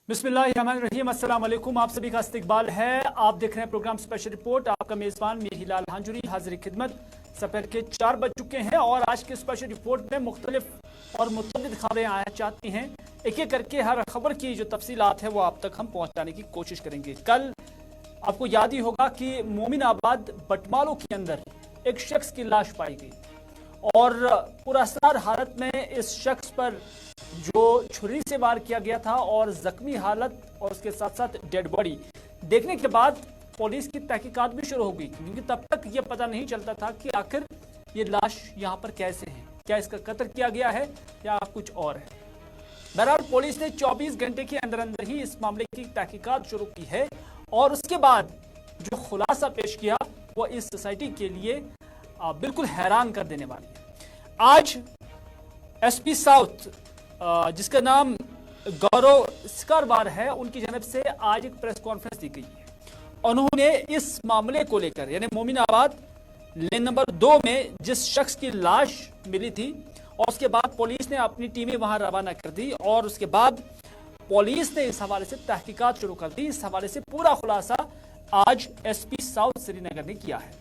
बिस्मिल्लाहिर्रहमानिर्रहीम, अस्सलाम वालेकुम। आप सभी का इस्तकबाल है। आप देख रहे हैं प्रोग्राम स्पेशल रिपोर्ट। आपका मेज़बान मीहिलाल हांजुरी हाजिर खिदमत। सफर के 4 बज चुके हैं और आज के स्पेशल रिपोर्ट में मुख्तलिफ और मुतअद्दिद खबरें आना चाहती हैं। एक एक करके हर खबर की जो तफसीलात है वो आप तक हम पहुँचाने की कोशिश करेंगे। कल आपको याद ही होगा कि मोमिनाबाद बटमालों के अंदर एक शख्स की लाश पाई गई और पुरअसरार हालत में इस शख्स पर जो छुरी से वार किया गया था और जख्मी हालत और उसके साथ साथ डेड बॉडी देखने के बाद पुलिस की तहकीकात भी शुरू हो गई, क्योंकि तब तक ये पता नहीं चलता था कि आखिर ये लाश यहाँ पर कैसे है, क्या इसका कत्ल किया गया है या कुछ और है। बहरहाल पुलिस ने 24 घंटे के अंदर अंदर ही इस मामले की तहकीकात शुरू की है और उसके बाद जो खुलासा पेश किया वो इस सोसाइटी के लिए बिल्कुल हैरान कर देने वाली है। आज एसपी साउथ जिसका नाम गौरव सिकारवार है, उनकी जानब से आज एक प्रेस कॉन्फ्रेंस दी गई है। उन्होंने इस मामले को लेकर यानी मोमिनाबाद लेन नंबर 2 में जिस शख्स की लाश मिली थी और उसके बाद पुलिस ने अपनी टीमें वहां रवाना कर दी और उसके बाद पुलिस ने इस हवाले से तहकीकात शुरू कर दी। इस हवाले से पूरा खुलासा आज एसपी साउथ श्रीनगर ने किया है।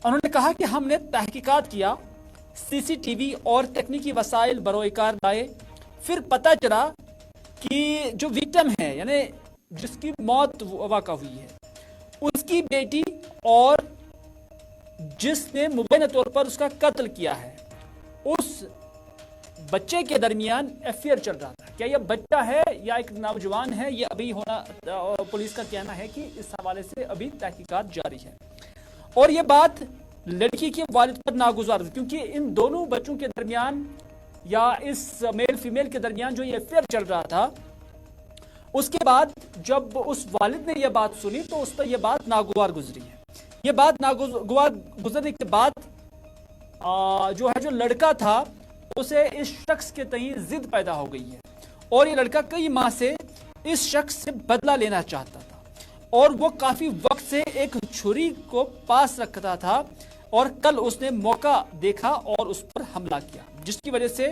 उन्होंने कहा कि हमने तहकीकात किया, सीसीटीवी और तकनीकी वसाइल बरोकार लाए, फिर पता चला कि जो विक्टिम है यानी जिसकी मौत वाक़ा हुई है उसकी बेटी और जिसने मुबैना तौर पर उसका कत्ल किया है उस बच्चे के दरमियान अफेयर चल रहा था। क्या यह बच्चा है या एक नौजवान है, यह अभी होना पुलिस का कहना है कि इस हवाले से अभी तहकीकात जारी है। और यह बात लड़की के वालिद पर नागुज़ार, क्योंकि इन दोनों बच्चों के दरमियान या इस मेल फीमेल के दरमियान जो ये अफेयर चल रहा था, उसके बाद जब उस वालिद ने यह बात सुनी तो उस पर यह बात नागवार गुजरी है। यह बात नागवार गुजरने के बाद जो लड़का था उसे इस शख्स के तई जिद पैदा हो गई है और ये लड़का कई माह से इस शख्स से बदला लेना चाहता था और वो काफी वक्त से एक छुरी को पास रखता था और कल उसने मौका देखा और उस पर हमला किया, जिसकी वजह से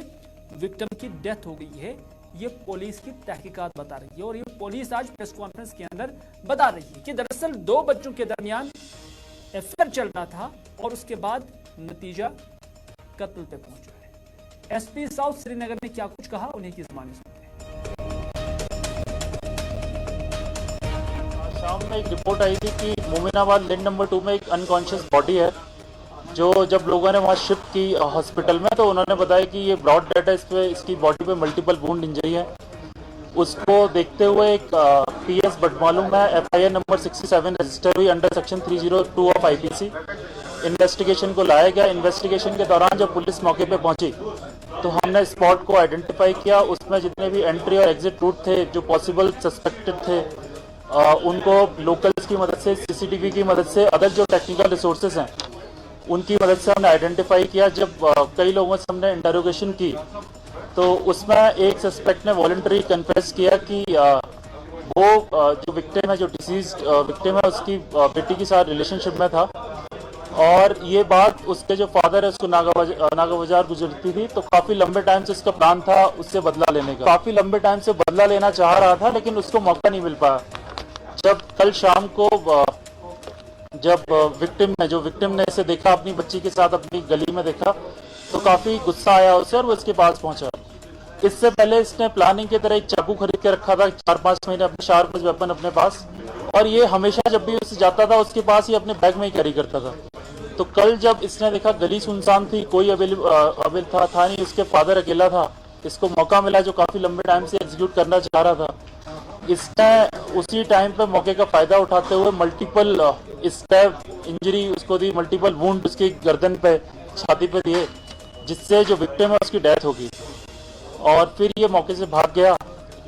विक्टिम की डेथ हो गई है। ये पुलिस की तहकीकात बता रही है और ये पुलिस आज प्रेस कॉन्फ्रेंस के अंदर बता रही है कि दरअसल 2 बच्चों के दरमियान अफेयर चल रहा था और उसके बाद नतीजा कत्ल पे पहुंचा है। एसपी साउथ श्रीनगर ने क्या कुछ कहा, उन्हीं की जुबानी सुनते हैं। शाम में एक रिपोर्ट आई थी कि मोमिनाबाद लेन नंबर 2 में एक अनकॉन्शियस बॉडी है, जो जब लोगों ने वहाँ शिफ्ट की हॉस्पिटल में तो उन्होंने बताया कि ये ब्रॉड डेड है, इसकी बॉडी पे मल्टीपल वुंड इंजरी है। उसको देखते हुए एक पीएस बटमालू में एफआईआर नंबर 67 रजिस्टर हुई under section 302 of IPC. Investigation को लाया गया। इन्वेस्टिगेशन के दौरान जब पुलिस मौके पे पहुंची तो हमने स्पॉट को आइडेंटिफाई किया। उसमें जितने भी एंट्री और एग्जिट रूट थे जो पॉसिबल सस्पेक्टेड थे उनको लोकल्स की मदद से, सीसीटीवी की मदद से, अदर जो टेक्निकल रिसोर्सेज हैं उनकी मदद से हमने आइडेंटिफाई किया। जब कई लोगों से हमने इंटरोगेशन की तो उसमें एक सस्पेक्ट ने वॉलंटरी कन्फेस किया कि वो जो विक्टिम है, जो डिसीज्ड विक्टिम है, उसकी बेटी के साथ रिलेशनशिप में था और ये बात उसके जो फादर है उसको नागाबाजार गुजरती थी। तो काफी लंबे टाइम से उसका प्लान था उससे बदला लेने का, काफी लंबे टाइम से बदला लेना चाह रहा था लेकिन उसको मौका नहीं मिल पाया। जब कल शाम को जब विक्टिम ने इसे देखा, अपनी बच्ची के साथ अपनी गली में देखा, तो काफी गुस्सा आया उसे और वो इसके पास पहुंचा। इससे पहले इसने प्लानिंग की तरह एक चाकू खरीद के रखा था 4-5 महीने, अपने शार्प वेपन अपने पास, और ये हमेशा जब भी उसे जाता था उसके पास ही अपने बैग में ही कैरी करता था। तो कल जब इसने देखा गली सुनसान थी, कोई अवेल था नहीं, उसके फादर अकेला था, इसको मौका मिला जो काफी लंबे टाइम से एग्जीक्यूट करना चाह रहा था। इसने उसी टाइम पे मौके का फायदा उठाते हुए मल्टीपल स्टैब इंजरी उसको दी, मल्टीपल वुंड उसकी गर्दन पे, छाती पे दिए, जिससे जो विक्टिम है उसकी डेथ होगी और फिर ये मौके से भाग गया।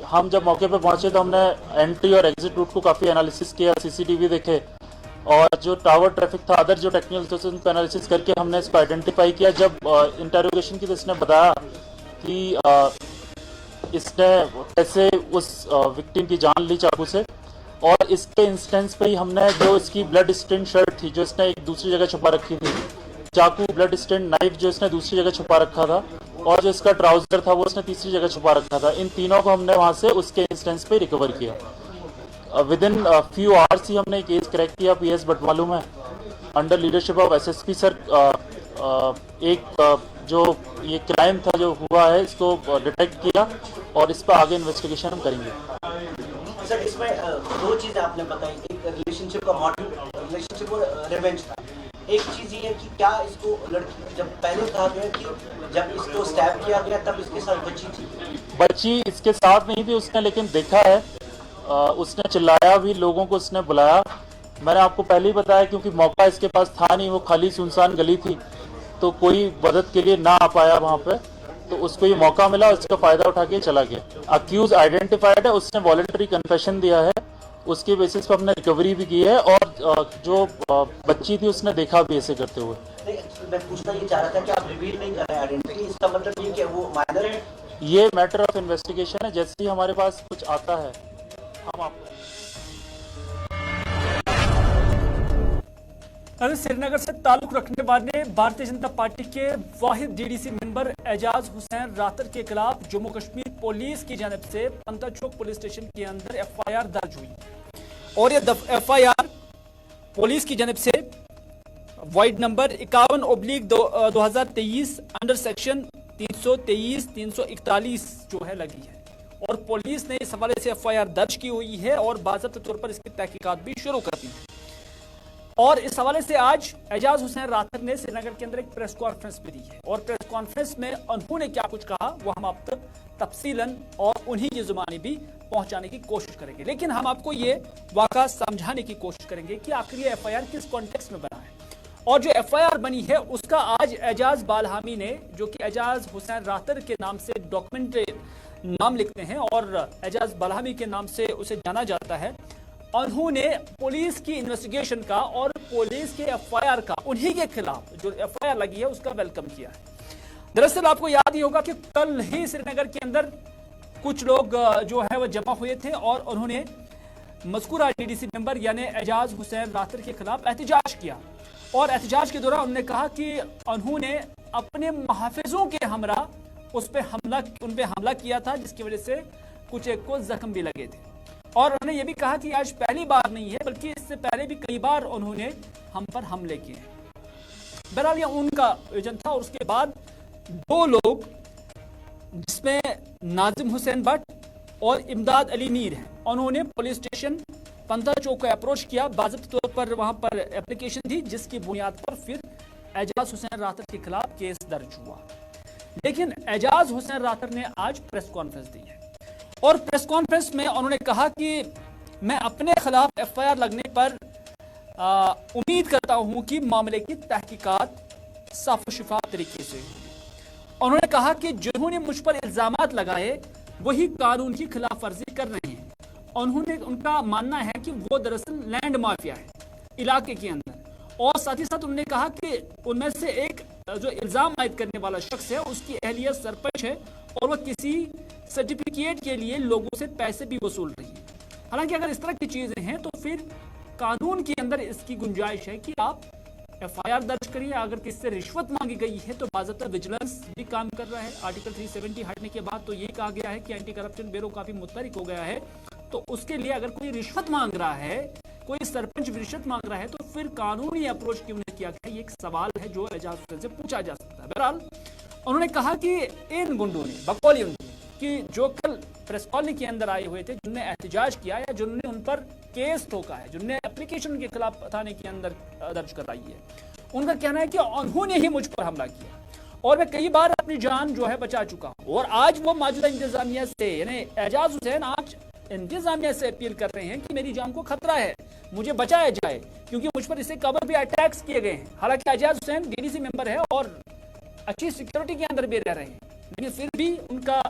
हम जब मौके पे पहुंचे तो हमने एंट्री और एग्जिट रूट को काफी एनालिसिस किया, सीसीटीवी देखे और जो टावर ट्रैफिक था, अदर जो टेक्निकल रिसोर्सेज को एनालिसिस करके हमने इसको आइडेंटिफाई किया। जब इंटरोगेशन की तो इसने बताया कि इसने कैसे उस विक्टिम की जान ली चाकू से, और इसके इंस्टेंस पे ही हमने जो इसकी ब्लड स्टेन शर्ट थी जो इसने एक दूसरी जगह छुपा रखी थी, चाकू, ब्लड स्टेन नाइफ जो इसने दूसरी जगह छुपा रखा था, और जो इसका ट्राउजर था वो उसने तीसरी जगह छुपा रखा था। इन तीनों को हमने वहां से उसके इंस्टेंस पे रिकवर किया। विद इन फ्यू आवर्स ही हमने केस क्रैक किया पीएस बटवालू में under leadership of SSP sir. जो ये क्राइम था जो हुआ है इसको डिटेक्ट किया और इस पर आगे इन्वेस्टिगेशन हम करेंगे। सर इसमें दो चीजें आपने बताई, एक रिलेशनशिप का मॉडल, रिलेशनशिप और रिवेंज था। एक चीज ये है कि क्या इसको लड़की, जब पहले कहा गया कि जब इसको स्टैब किया गया तब इसके साथ बच्ची थी, बच्ची इसके साथ नहीं थी उसने, लेकिन देखा है उसने चिल्लाया भी, लोगों को उसने बुलाया। मैंने आपको पहले ही बताया क्योंकि मौका इसके पास था नहीं, वो खाली सुनसान गली थी तो कोई मदद के लिए ना आ पाया वहां पे, तो उसको ये मौका मिला, उसका फायदा उठा के चला गया। अक्यूज आइडेंटिफाइड है, उसने वॉलंटरी कन्फेशन दिया है, उसके बेसिस पर हमने रिकवरी भी की है और जो बच्ची थी उसने देखा भी ऐसे करते हुए। मैं पूछना ये चाह रहा था कि आप रिवील नहीं कर रहे हैं आइडेंटिटी, इसका मतलब ये कि वो माइनर है? ये मैटर ऑफ इन्वेस्टिगेशन है, जैसे ही हमारे पास कुछ आता है हम आपको। श्रीनगर से ताल्लुक रखने वाले भारतीय जनता पार्टी के वाहिद डीडीसी मेंबर एजाज हुसैन रातर के खिलाफ जम्मू कश्मीर पुलिस की जानब से पंता चौक पुलिस स्टेशन के अंदर एफआईआर दर्ज हुई और ये एफआईआर पुलिस की जानब से वाइड नंबर 51/2023 अंडर सेक्शन 323 341 जो है लगी है और पुलिस ने इस हवाले से एफआईआर दर्ज की हुई है और बाज़ाब्ता तौर पर इसकी तहकीकात भी शुरू कर दी है। और इस हवाले से आज एजाज हुसैन रातर ने श्रीनगर के अंदर एक प्रेस कॉन्फ्रेंस भी दी है और प्रेस कॉन्फ्रेंस में उन्होंने क्या कुछ कहा वो हम आप तक तफसीलन और उन्हीं की जुबानी भी पहुंचाने की कोशिश करेंगे, लेकिन हम आपको ये वाक़ा समझाने की कोशिश करेंगे कि आखिर ये एफआईआर किस कॉन्टेक्स्ट में बना है। और जो एफआईआर बनी है उसका आज एजाज बालहामी ने, जो कि एजाज हुसैन रातर के नाम से डॉक्यूमेंट्री नाम लिखते हैं और एजाज बालहामी के नाम से उसे जाना जाता है, उन्होंने पुलिस की इन्वेस्टिगेशन का और पुलिस के एफआईआर का, उन्हीं के खिलाफ जो एफआईआर लगी है उसका वेलकम किया है। दरअसल आपको याद ही होगा कि कल ही श्रीनगर के अंदर कुछ लोग जो है वह जमा हुए थे और उन्होंने मज़कूरा डीडीसी मेंबर यानी एजाज हुसैन रातर के खिलाफ एहतजाज किया और एहतजाज के दौरान उन्होंने कहा कि उन्होंने अपने मुहाफिजों के हमरा उन पे हमला किया था, जिसकी वजह से कुछ एक को जख्म भी लगे थे। और उन्होंने ये भी कहा कि आज पहली बार नहीं है बल्कि इससे पहले भी कई बार उन्होंने हम पर हमले किए हैं। बहरहाल ये उनका विजन था और उसके बाद दो लोग जिसमें नाजिम हुसैन भट्ट और इमदाद अली मीर हैं, उन्होंने पुलिस स्टेशन पंता चौक को अप्रोच किया, बाज़ाब्ता तौर पर वहां पर एप्लीकेशन थी जिसकी बुनियाद पर फिर एजाज हुसैन रातर के खिलाफ केस दर्ज हुआ। लेकिन एजाज हुसैन रातर ने आज प्रेस कॉन्फ्रेंस दी है और प्रेस कॉन्फ्रेंस में उन्होंने कहा कि मैं अपने खिलाफ एफआईआर लगने पर उम्मीद करता हूं कि मामले की तहकीकात साफ शफाफ तरीके से हुई। उन्होंने कहा कि जिन्होंने मुझ पर इल्जामात लगाए वही कानून की खिलाफ वर्जी कर रहे हैं। उनका मानना है कि वो दरअसल लैंड माफिया है इलाके के अंदर, और साथ ही साथ उन्होंने कहा कि उनमें से एक जो इल्जाम आयद करने वाला शख्स है उसकी अहलियत सरपंच है और वह किसी सर्टिफिकेट के लिए लोगों से पैसे भी वसूल रही है। हालांकि अगर इस तरह की चीजें हैं तो फिर कानून के अंदर इसकी गुंजाइश है कि आप एफआईआर दर्ज करिए। अगर किससे रिश्वत मांगी गई है तो बाज़ाब्ता विजिलेंस भी काम कर रहा है। आर्टिकल 370 हटने के बाद तो ये कहा गया है कि एंटी करप्शन ब्यूरो काफी मुतहरिक हो गया है, तो उसके लिए अगर कोई रिश्वत मांग रहा है, कोई सरपंच रिश्वत मांग रहा है तो फिर कानूनी अप्रोच क्यों नहीं किया गया, ये एक सवाल है जो एजाज हुसैन से पूछा जा सकता है। बहरहाल उन्होंने कहा कि इन गुंडों ने, बकौली उनकी, कि जो कल प्रेस कॉलोनी के अंदर आए हुए थे, जिनने एहतजाज किया या जिन्होंने उन पर केस ठोका है, जिनने एप्लीकेशन के खिलाफ थाने के अंदर दर्ज कराई है, उनका कहना है कि उन्होंने ही मुझ पर हमला किया और मैं कई बार अपनी जान जो है बचा चुका हूं। और आज वो मौजूदा इंतजामिया से, यानी एजाज हुसैन आज इंतजामिया से अपील कर रहे हैं कि मेरी जान को खतरा है, मुझे बचाया जाए, क्योंकि मुझ पर इससे कबर भी अटैक्स किए गए हैं। हालांकि एजाज हुसैन डीडीसी मेंबर है और अच्छी सिक्योरिटी के अंदर भी रह रहे हैं, लेकिन फिर भी उनका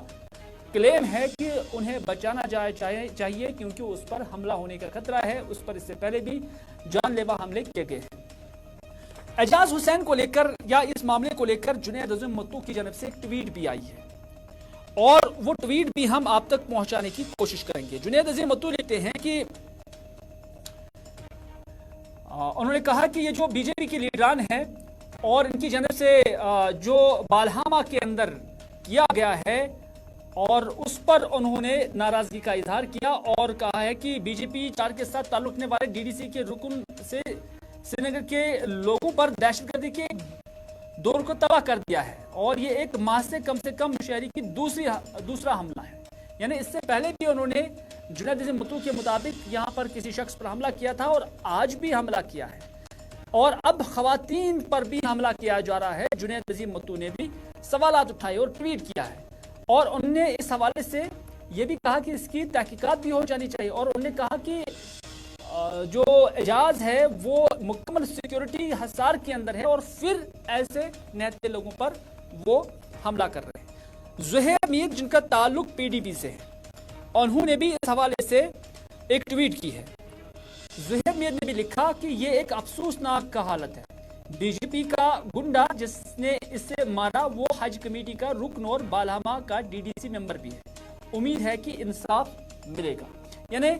क्लेम है कि उन्हें बचाना चाहिए क्योंकि उस पर हमला होने का खतरा है। उस पर इससे पहले भी जानलेवा हमले किए गए हैं। एजाज हुसैन को लेकर या इस मामले को लेकर जुनैद अज़ीम मत्तू की जानब से एक ट्वीट भी आई है और वो ट्वीट भी हम आप तक पहुंचाने की कोशिश करेंगे। जुनैद अज़ीम मत्तू लिखते हैं कि उन्होंने कहा कि ये जो बीजेपी के लीडरान हैं और इनकी जानब से जो बालहामा के अंदर किया गया है और उस पर उन्होंने नाराजगी का इजहार किया और कहा है कि बीजेपी 4 के साथ ताल्लुक रखने वाले डीडीसी के रुकन से श्रीनगर के लोगों पर दहशतगर्दी के दौर को तबाह कर दिया है और ये एक माह से कम शहरी की दूसरा हमला है। यानी इससे पहले भी उन्होंने जुनैद अजीम मत्तू के मुताबिक यहाँ पर किसी शख्स पर हमला किया था और आज भी हमला किया है और अब खवातीन पर भी हमला किया जा रहा है। जुनैद अजीम मत्तू ने भी सवालात उठाए और ट्वीट किया है और उन्होंने इस हवाले से ये भी कहा कि इसकी तहकीकात भी हो जानी चाहिए और उन्होंने कहा कि जो एजाज है वो मुकम्मल सिक्योरिटी हसार के अंदर है और फिर ऐसे निहत्थे लोगों पर वो हमला कर रहे हैं। ज़ुहैर मीर जिनका ताल्लुक पीडीपी से है, उन्होंने भी इस हवाले से एक ट्वीट की है। ज़ुहैर मीर ने भी लिखा कि ये एक अफसोसनाक का हालत है। बीजेपी का गुंडा जिसने इससे मारा वो हज कमेटी का रुकन और बालहमा का डीडीसी मेंबर भी है। उम्मीद है कि इंसाफ मिलेगा। यानी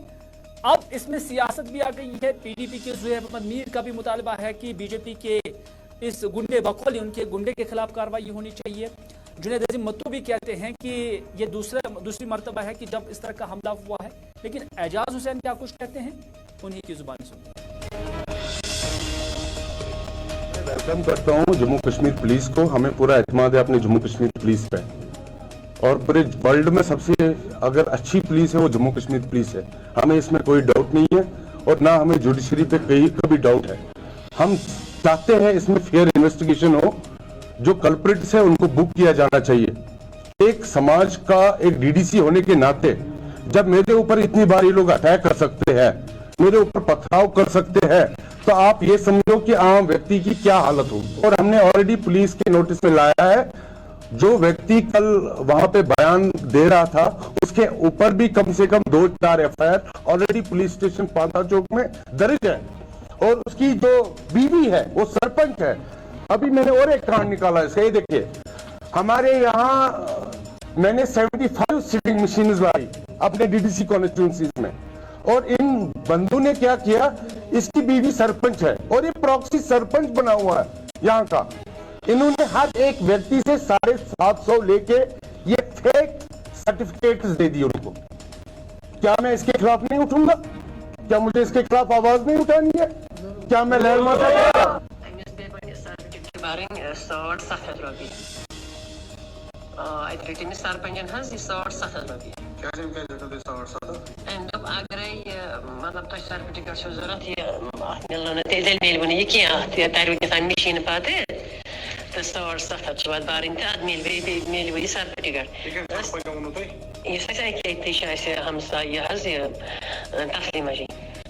अब इसमें सियासत भी आ गई है। पीडीपी के ज़ुहैर अहमद मीर का भी मुतालबा है कि बीजेपी के इस गुंडे बकौल उनके गुंडे के खिलाफ कार्रवाई होनी चाहिए। जुनैद अजीम मत्तू भी कहते हैं कि ये दूसरी मर्तबा है कि जब इस तरह का हमला हुआ है। लेकिन एजाज हुसैन क्या कुछ कहते हैं, उन्हीं की जुबानी सुनते हैं। वेलकम करता हूँ जम्मू कश्मीर पुलिस को। हमें पूरा एतमाद है अपने जम्मू कश्मीर पुलिस पे और पूरे वर्ल्ड में सबसे अगर अच्छी पुलिस है वो जम्मू कश्मीर पुलिस है। हमें इसमें कोई डाउट नहीं है और ना हमें जुडिशरी पे कभी डाउट है। हम चाहते हैं इसमें फेयर इन्वेस्टिगेशन हो। जो कल्प्रिट्स है उनको बुक किया जाना चाहिए। एक समाज का एक डीडीसी होने के नाते जब मेरे ऊपर इतनी बार ये लोग अटैक कर सकते हैं, मेरे ऊपर पथराव कर सकते हैं, तो आप ये समझो कि आम व्यक्ति की क्या हालत होगी। और हमने ऑलरेडी पुलिस के नोटिस में लाया है। जो व्यक्ति कल वहां पे बयान दे रहा था उसके ऊपर भी कम से कम 2-4 FIR already police station Panta Chowk में दर्ज है और उसकी जो बीवी है वो सरपंच है। अभी मैंने और एक कांड निकाला है। देखिए हमारे यहाँ मैंने 75 सिटिंग मशीन लाई अपने डीडीसी कॉन्स्टिट्यूंसीज में और इन बंधु ने क्या किया, इसकी बीवी सरपंच है और ये प्रॉक्सी सरपंच बना हुआ है यहाँ का। इन्होंने हर एक व्यक्ति से 750 लेके ये फेक सर्टिफिकेट्स दे दिए उनको। क्या मैं इसके खिलाफ नहीं उठूंगा? क्या मुझे इसके खिलाफ आवाज नहीं उठानी है? क्या मैं लहर माता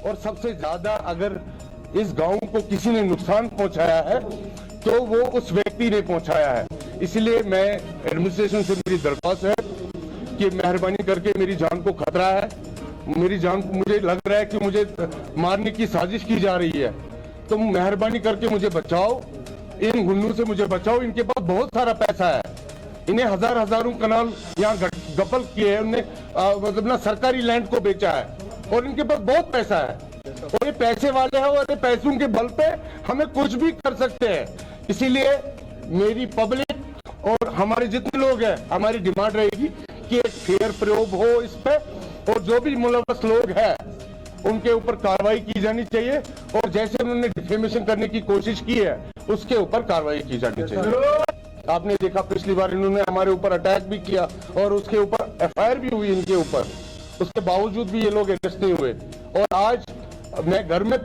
और सबसे ज्यादा अगर इस गांव को किसी ने नुकसान पहुंचाया है तो वो उस व्यक्ति ने पहुंचाया है। इसलिए मैं एडमिनिस्ट्रेशन से मेरी दरख्वास्त है कि मेहरबानी करके मेरी जान को खतरा है, मेरी जान को मुझे लग रहा है कि मुझे मारने की साजिश की जा रही है, तो मेहरबानी करके मुझे बचाओ, इन गुंडों से मुझे बचाओ। इनके पास बहुत सारा पैसा है, इन्हें हजारों कनाल यहाँ गपल किए हैं, उन्हें मतलब ना सरकारी लैंड को बेचा है और इनके पास बहुत पैसा है और ये पैसे वाले हैं और ये पैसों के बल पे हमें कुछ भी कर सकते हैं। इसीलिए मेरी पब्लिक और हमारे जितने लोग हैं, हमारी डिमांड रहेगी कि एक फेयर प्रयोग हो इस पे और जो भी मुलव्वस लोग हैं उनके ऊपर कार्रवाई की जानी चाहिए और जैसे उन्होंने डिफेमेशन करने की कोशिश की है उसके ऊपर कार्रवाई की जानी चाहिए। आपने देखा पिछली बार इन्होंने हमारे ऊपर अटैक भी किया और उसके ऊपर एफआईआर भी हुई इनके ऊपर, उसके बावजूद भी ये लोग अरेस्ट नहीं हुए। और आज मैं घर में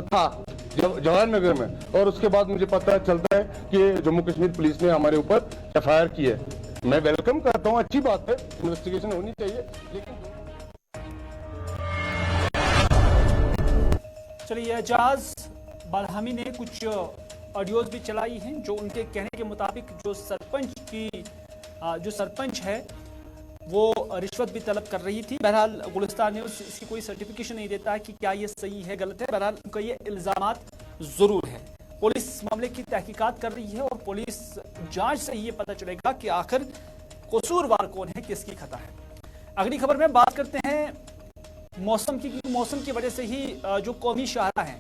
था जवाहर नगर में और उसके बाद मुझे पता चलता है कि जम्मू कश्मीर पुलिस ने हमारे ऊपर एफआईआर की है। मैं वेलकम करता हूँ, अच्छी बात है, इन्वेस्टिगेशन होनी चाहिए। लेकिन चलिए, एजाज बालहमी ने कुछ ऑडियोज भी चलाई हैं जो उनके कहने के मुताबिक जो सरपंच है वो रिश्वत भी तलब कर रही थी। बहरहाल गुलिस्तान न्यूज़ इसकी कोई सर्टिफिकेशन नहीं देता है कि क्या ये सही है गलत है। बहरहाल उनका ये इल्जामात जरूर है। पुलिस मामले की तहकीकात कर रही है और पुलिस जांच से ही ये पता चलेगा कि आखिर कसूरवार कौन है, किसकी खता है। अगली खबर में बात करते हैं मौसम की, क्योंकि मौसम की वजह से ही जो कौमी शाहरा है,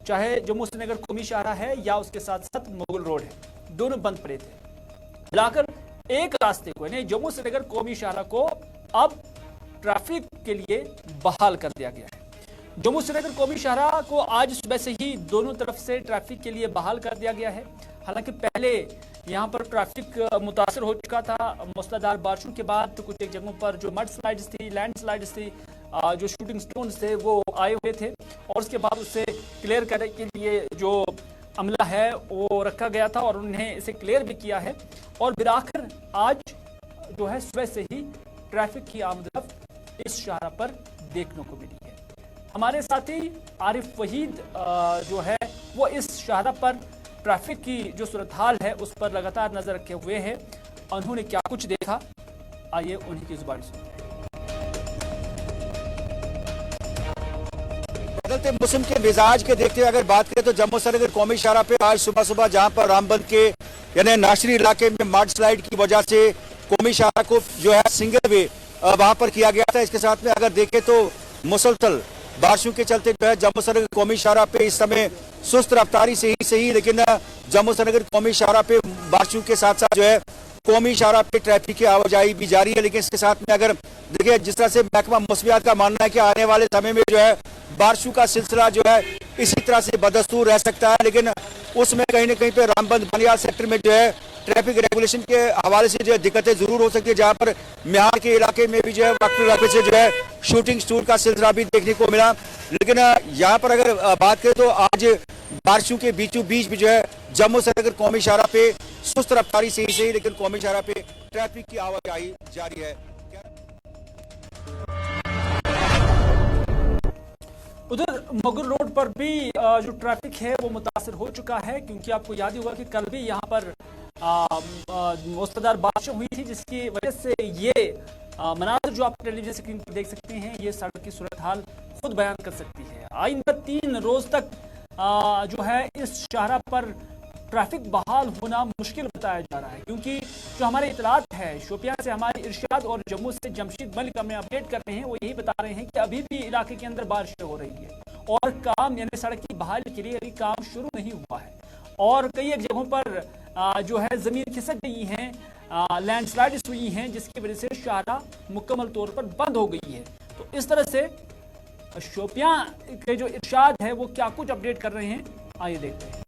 चाहे जम्मू श्रीनगर कौमी शाहरा है या उसके साथ साथ मुगल रोड है, दोनों बंद पड़े थे। मिलाकर एक रास्ते को यानी जम्मू श्रीनगर कौमी शाहरा को अब ट्रैफिक के लिए बहाल कर दिया गया है। जम्मू श्रीनगर कौमी शाहरा को आज सुबह से ही दोनों तरफ से ट्रैफिक के लिए बहाल कर दिया गया है। हालांकि पहले यहां पर ट्रैफिक मुतासर हो चुका था मूसलाधार बारिशों के बाद। तो कुछ एक जगहों पर जो मड स्लाइड्स थी, लैंड स्लाइड्स थी, जो शूटिंग स्टोन्स थे वो आए हुए थे और उसके बाद उसे क्लियर करने के लिए जो अमला है वो रखा गया था और उन्हें इसे क्लियर भी किया है। और फिर आखिर आज जो है सुबह से ही ट्रैफिक की आमदरफ्त इस शाहरा पर देखने को मिली है। हमारे साथी आरिफ वहीद जो है वो इस शाहरा पर ट्रैफिक की जो सूरत हाल है उस पर लगातार नजर रखे हुए हैं। उन्होंने क्या कुछ देखा, आइए उन्हीं की जुबानी सुनते हैं। बदलते मौसम के मिजाज के देखते हुए अगर बात करें तो जम्मू श्रीनगर कौमी शाहरा पे आज सुबह सुबह जहां पर रामबंद के यानी नाशरी इलाके में मड स्लाइड की वजह से कौमी शाहरा को जो है सिंगल वे वहां पर किया गया था। इसके साथ में अगर देखें तो मुसलसल बारिशों के चलते जो है जम्मू श्रीनगर कौमी शाहरा पे इस समय सुस्त रफ्तारी से ही सही, लेकिन जम्मू श्रीनगर कौमी शाहरा पे बारिशों के साथ साथ जो है कौमी शाहरा पे ट्रैफिक की आवाजाही भी जारी है। लेकिन इसके साथ में अगर देखिए जिस तरह से महकमा मौसमियात का मानना है कि आने वाले समय में जो है बारिशों का सिलसिला जो है इसी तरह से बदस्तूर रह सकता है, लेकिन उसमें कहीं ना कहीं पे रामबंद बनियाल सेक्टर में जो है ट्रैफिक रेगुलेशन के हवाले से जो है दिक्कतें जरूर हो सकती है, जहां पर म्यार के इलाके में भी जो है वक्त से जो है शूटिंग स्टोर का सिलसिला भी देखने को मिला। लेकिन यहाँ पर अगर बात करें तो आज बारिशों के बीचों बीच भी जो है जम्मू श्रीनगर कौमी शाहरा पे सुस्त रफ्तारी से ही सही, लेकिन कौमी शाहरा पे ट्रैफिक की आवाजाही जारी है। उधर मुगल रोड पर भी जो ट्रैफिक है वो मुतासर हो चुका है, क्योंकि आपको याद ही होगा कि कल भी यहाँ पर मूसलाधार बारिश हुई थी, जिसकी वजह से ये मनाज़िर जो आप टेलीविजन स्क्रीन पर देख सकते हैं ये सड़क की सूरत हाल खुद बयान कर सकती है। आइंदा 3 रोज तक जो है इस शाहरा पर ट्रैफिक बहाल होना मुश्किल बताया जा रहा है, क्योंकि जो हमारे इतलात है शोपियां से हमारे इरशाद और जम्मू से जमशीद मलिक हमें अपडेट कर रहे हैं, वो यही बता रहे हैं कि अभी भी इलाके के अंदर बारिश हो रही है और काम यानी सड़क की बहाली के लिए अभी काम शुरू नहीं हुआ है और कई एक जगहों पर जो है जमीन खिसक गई है, लैंडस्लाइड्स हुई हैं, जिसकी वजह से शाहरा मुकम्मल तौर पर बंद हो गई है। तो इस तरह से शोपियां के जो इरशाद है वो क्या कुछ अपडेट कर रहे हैं, आइए देखते हैं।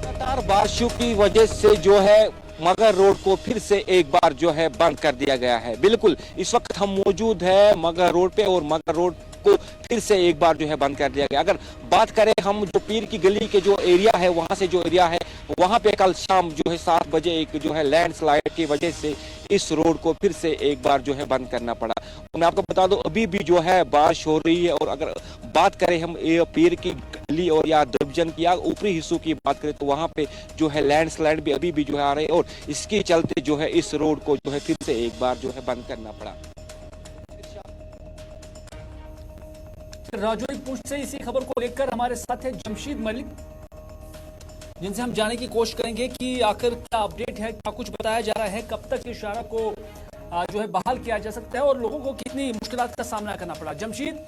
लगातार बारिशों की वजह से जो है मगर रोड को फिर से एक बार जो है बंद कर दिया गया है। बिल्कुल इस वक्त हम मौजूद है मगर रोड पे और मगर रोड को फिर से एक बार जो है बंद कर दिया गया। अगर बात करें हम जो पीर की गली के जो एरिया है वहां से जो एरिया है वहां पे कल शाम जो है 7 बजे एक जो है लैंडस्लाइड की वजह से इस रोड को फिर से एक बार जो है बंद करना पड़ा। मैं आपको बता दूं अभी भी जो है बारिश हो रही है और अगर बात करें हम पीर की गली और या डिवीजन की या ऊपरी हिस्सों की बात करें तो वहां पे जो है लैंडस्लाइड भी अभी भी जो है आ रहे हैं और इसके चलते जो है इस रोड को जो है फिर से एक बार जो है बंद करना पड़ा। राजौरी पूंछ से इसी खबर को लेकर हमारे साथ है जमशीद मलिक, जिनसे हम जानने की कोशिश करेंगे कि आखिर क्या अपडेट है, क्या कुछ बताया जा रहा है, कब तक इस शाहरा को जो है बहाल किया जा सकता है और लोगों को कितनी मुश्किलात का सामना करना पड़ा। जमशीद,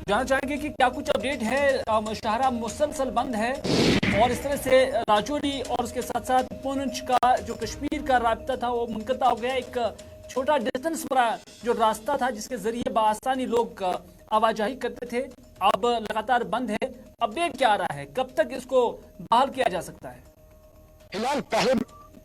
जानना चाहेंगे कि क्या कुछ अपडेट है, शाहरा मुसलसल बंद है और इस तरह से राजौरी और उसके साथ साथ पूंछ का जो कश्मीर का रास्ता था वो मुनक़ता हो गया। एक छोटा डिस्टेंस पर जो रास्ता था जिसके जरिए बासानी लोग आवाजाही करते थे अब लगातार बंद है। अपडेट क्या आ रहा है, कब तक इसको बहाल किया जा सकता है? फिलहाल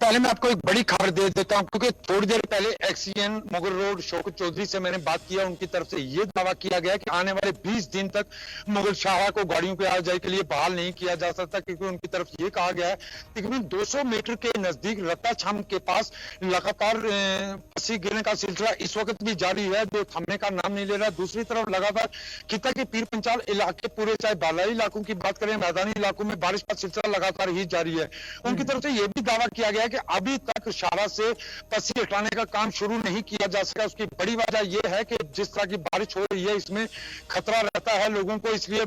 पहले मैं आपको एक बड़ी खबर दे देता हूं, क्योंकि थोड़ी देर पहले एक्सीएन मुगल रोड शौकत चौधरी से मैंने बात किया। उनकी तरफ से यह दावा किया गया कि आने वाले 20 दिन तक मुगल शाहरा को गाड़ियों की आवाजाही के लिए बहाल नहीं किया जा सकता, क्योंकि उनकी तरफ ये कहा गया है तकरीबन 200 मीटर के नजदीक रत्ता छाम के पास लगातार पसी गिरने का सिलसिला इस वक्त भी जारी है, जो थमने का नाम नहीं ले रहा। दूसरी तरफ लगातार खिता के पीर पंचाल इलाके पूरे, चाहे बालाई इलाकों की बात करें, मैदानी इलाकों में बारिश का सिलसिला लगातार ही जारी है। उनकी तरफ से यह भी दावा किया गया कि अभी तक शाहरा से पसी हटाने का का काम शुरू नहीं किया जा सका, उसकी बड़ी वजह यह है कि जिस तरह की बारिश हो रही है इसमें खतरा रहता है लोगों को, इसलिए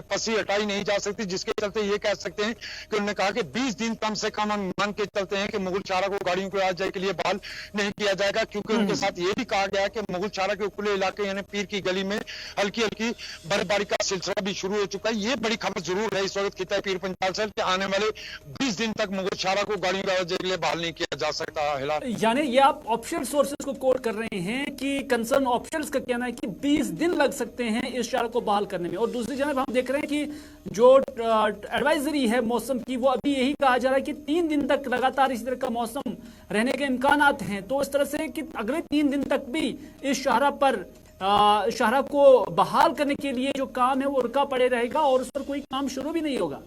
पसी हटाई नहीं जा सकती, जिसके चलते ये कह सकते हैं कि उन्होंने कहा कि 20 दिन कम से कम हम मान के चलते हैं कि मुगल शाहरा को गाड़ियों के आवाजाही के लिए बहाल नहीं किया जाएगा, क्योंकि उनके साथ ये भी कहा गया है कि मुगल शाहरा के खुले इलाके यानी पीर की गली में हल्की हल्की बर्फबारी का सिलसिला भी शुरू हो चुका है। ये बड़ी खबर जरूर है इस वक्त खिता पीर पंचाल से कि आने वाले 20 दिन तक मुगल शाहरा को गाड़ियों के आवाजाही के लिए बहाल नहीं किया जा सकता। हिलाल, यानी ये आप ऑफिशियल सोर्सेज को कोट कर रहे हैं कि कंसर्न ऑफिशियल्स का कहना है कि 20 दिन लग सकते हैं इस शाहरा को बहाल करने में, और दूसरी जानब हम देख रहे हैं कि जो एडवाइजरी है मौसम की वो अभी यही कहा जा रहा है कि 3 दिन तक लगातार इसी तरह का मौसम रहने के इम्कानात हैं। तो इस तरह से कि अगले 3 दिन तक भी इस शाहरा को बहाल करने के लिए जो काम है वो रुका पड़े रहेगा और उस पर कोई काम शुरू भी नहीं होगा।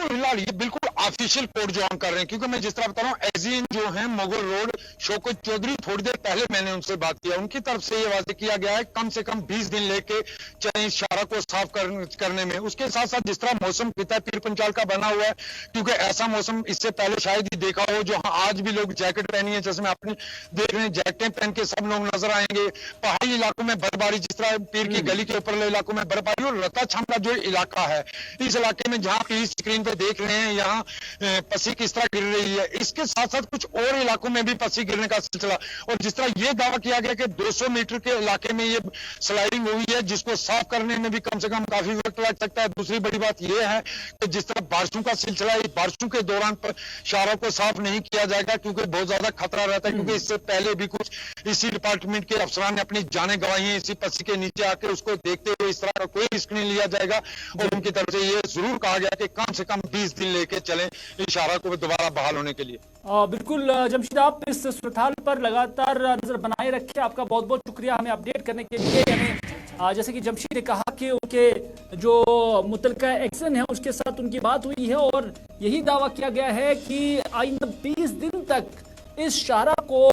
हिलाल, ये बिल्कुल ऑफिशियल कोड जो हम कर रहे हैं, क्योंकि मैं जिस तरह बता रहा हूँ एजीएन जो है मुगल रोड शौकत चौधरी, थोड़ी देर पहले मैंने उनसे बात किया, उनकी तरफ से ये वादे किया गया है कम से कम 20 दिन लेके चले इस शाहरा को साफ करने में। उसके साथ साथ जिस तरह मौसम पिता पीर पंचाल का बना हुआ है, क्योंकि ऐसा मौसम इससे पहले शायद ही देखा हो, जो आज भी लोग जैकेट पहनी है, जैसे मैं अपनी देख रहे हैं जैकेटें पहन के सब लोग नजर आएंगे। पहाड़ी इलाकों में बर्फबारी, जिस तरह पीर की गली के ऊपर इलाकों में बर्फबारी, और लता छम का जो इलाका है, इस इलाके में जहाँ की स्क्रीन पे देख रहे हैं यहाँ पसी किस तरह गिर रही है, इसके साथ साथ कुछ और इलाकों में भी पसी गिरने का सिलसिला, और जिस तरह ये दावा किया गया कि 200 मीटर के इलाके में ये स्लाइडिंग हुई है, जिसको साफ करने में भी कम से कम काफी वक्त लग सकता है। दूसरी बड़ी बात यह है कि जिस तरह बारिशों का सिलसिला है, बारिशों के दौरान शाहरा को साफ नहीं किया जाएगा, क्योंकि बहुत ज्यादा खतरा रहता है, क्योंकि इससे पहले भी कुछ इसी डिपार्टमेंट के अफसरान ने अपनी जानें गंवाई हैं इसी पसी के नीचे आकर, उसको देखते हुए इस तरह का कोई रिस्क नहीं लिया जाएगा, और उनकी तरफ से ये जरूर कहा गया कि कम से कम 20 दिन लेके चलें इस शाहरा को दोबारा बहाल होने के लिए। बिल्कुल जमशीद, आप इस सूरत पर लगातार नजर बनाए रखें। आपका बहुत बहुत शुक्रिया हमें अपडेट करने के लिए। यानी जैसे कि जमशीद ने कहा कि उनके जो मुतलका एक्शन है उसके साथ उनकी बात हुई है और यही दावा किया गया है कि आइंदा 20 दिन तक इस शाहरा को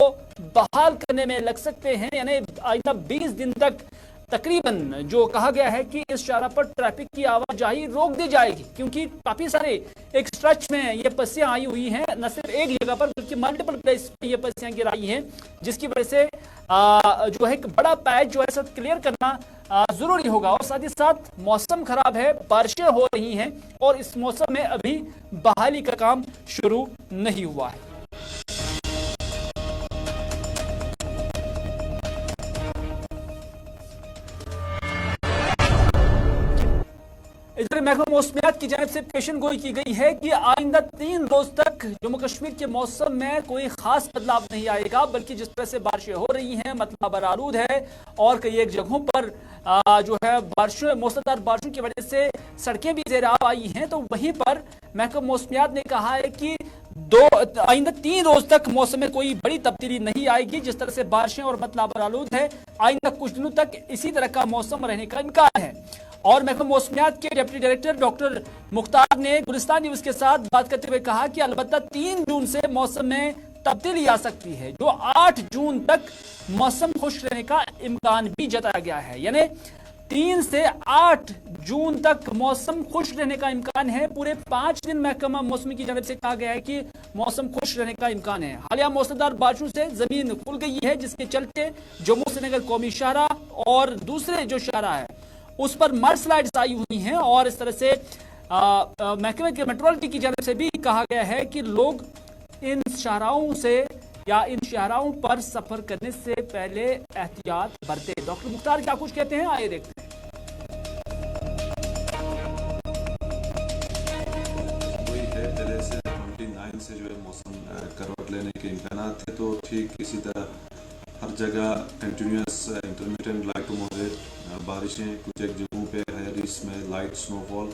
बहाल करने में लग सकते हैं। यानी आइंदा 20 दिन तक तकरीबन जो कहा गया है कि इस शाहरा पर ट्रैफिक की आवाजाही रोक दी जाएगी, क्योंकि काफी सारे एक स्ट्रेच में ये पस्सियां आई हुई हैं, न सिर्फ एक जगह पर बल्कि मल्टीपल प्लेस पे ये पस्सियां गिराई हैं, जिसकी वजह से जो है एक बड़ा पैच जो है सब क्लियर करना जरूरी होगा। और साथ ही साथ मौसम खराब है, बारिशें हो रही हैं और इस मौसम में अभी बहाली का काम शुरू नहीं हुआ है। इधर महकमा मौसमियात की जानिब से पेशन गोई की गई है कि आइंदा 3 रोज तक जम्मू कश्मीर के मौसम में कोई खास बदलाव नहीं आएगा, बल्कि जिस तरह से बारिशें हो रही हैं, मतलब बरारूद है और कई एक जगहों पर जो है बारिशों मौसमदार बारिशों की वजह से सड़कें भी ज़ेराब आई हैं। तो वहीं पर महकमा मौसमियात ने कहा है कि आइंदा 3 रोज तक मौसम में कोई बड़ी तब्दीली नहीं आएगी। जिस तरह से बारिशें और मतलब बरारूद है, आइंदा कुछ दिनों तक इसी तरह का मौसम रहने का इम्कान है। और महकमा मौसमियात के डिप्टी डायरेक्टर डॉक्टर मुख्तार ने गुलिस्तान न्यूज के साथ बात करते हुए कहा कि अलबत्ता 3 जून से मौसम में तब्दीली आ सकती है, जो 8 जून तक मौसम खुश रहने का इम्कान भी जताया गया है। यानी 3 से 8 जून तक मौसम खुश रहने का इम्कान है। पूरे 5 दिन महकमा मौसम की जानिब से कहा गया है कि मौसम खुश रहने का इम्कान है। हालिया मौसमदार बारिशों से जमीन खुल गई है, जिसके चलते जम्मू श्रीनगर कौमी शाहरा और दूसरे जो शाहरा है उस पर मर्सलाइड्स आई हुई हैं। और इस तरह से महकमे के मेट्रोलॉजी की जानिब से भी कहा गया है कि लोग इन शाहराओं से या इन शाहराओं पर सफर करने से पहले एहतियात बरते। डॉक्टर मुख्तार क्या कुछ कहते हैं, आइए देखते हैं। वही है पहले से 29 से जो है मौसम करवट लेने के इम्कान थे, तो ठीक इसी तरह हर जगह continuous intermittent light to moderate बारिशें, कुछ एक जगहों पे है इसमें लाइट स्नोफॉल,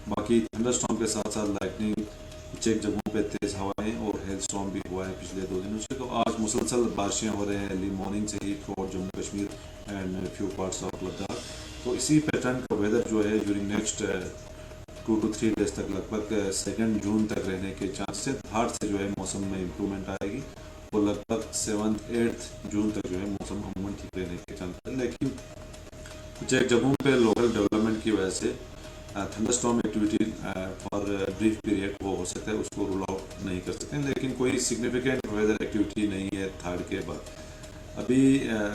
बाकी थंडरस्टॉर्म के साथ साथ लाइटनिंग, कुछ एक जगहों पे तेज़ हवाएं और हेल स्टॉर्म भी हुआ है पिछले 2 दिनों से। तो आज मुसलसल बारिशें हो रहे हैं अर्ली मॉर्निंग से ही throughout Jammu Kashmir and few parts of Ladakh. तो इसी पैटर्न का वेदर जो है ड्यूरिंग नेक्स्ट 2 to 3 डेज तक लगभग 2 जून तक रहने के चांसेस है। 3rd से जो है मौसम में इम्प्रूवमेंट आएगी और लगभग 7th 8th जून तक जो है मौसम अमूमन ठीक रहने के चांसेस है। लेकिन कुछ एक जगहों पे लोकल डेवलपमेंट की वजह से thunderstorm activity for brief period वो हो सकता है, उसको रूल आउट नहीं कर सकते। लेकिन कोई सिग्निफिकेंट वेदर एक्टिविटी नहीं है थर्ड के बाद। अभी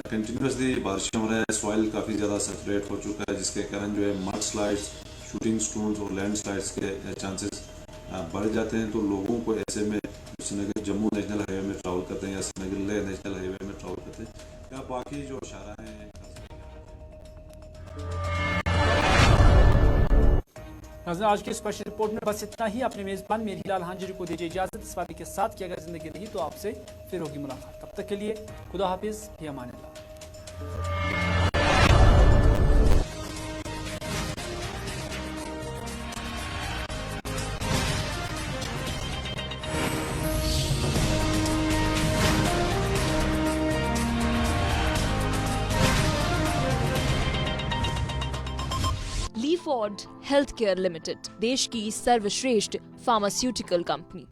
कंटिन्यूसली बारिशें हो रहा है, सॉइल काफ़ी ज़्यादा सेचुरेट हो चुका है, जिसके कारण जो है मड स्लाइड्स, शूटिंग स्टोन्स और लैंड स्लाइड्स के चांसेस बढ़ जाते हैं। तो लोगों को ऐसे में श्रीनगर जम्मू नेशनल हाईवे में ट्रैवल करते हैं या श्रीनगर लेह नेशनल हाईवे में ट्रैवल करते हैं या बाकी जो शारा हैं। नाज़रीन, आज की स्पेशल रिपोर्ट में बस इतना ही। अपने मेज़बान मेरीलाल हांजरी को दीजिए इजाज़त, इस वादे के साथ कि अगर ज़िंदगी रही तो आपसे फिर होगी मुलाकात। तब तक के लिए खुदा हाफिज़, फी अमानिल्लाह। लीफोर्ड हेल्थ केयर लिमिटेड, देश की सर्वश्रेष्ठ फार्मास्यूटिकल कंपनी।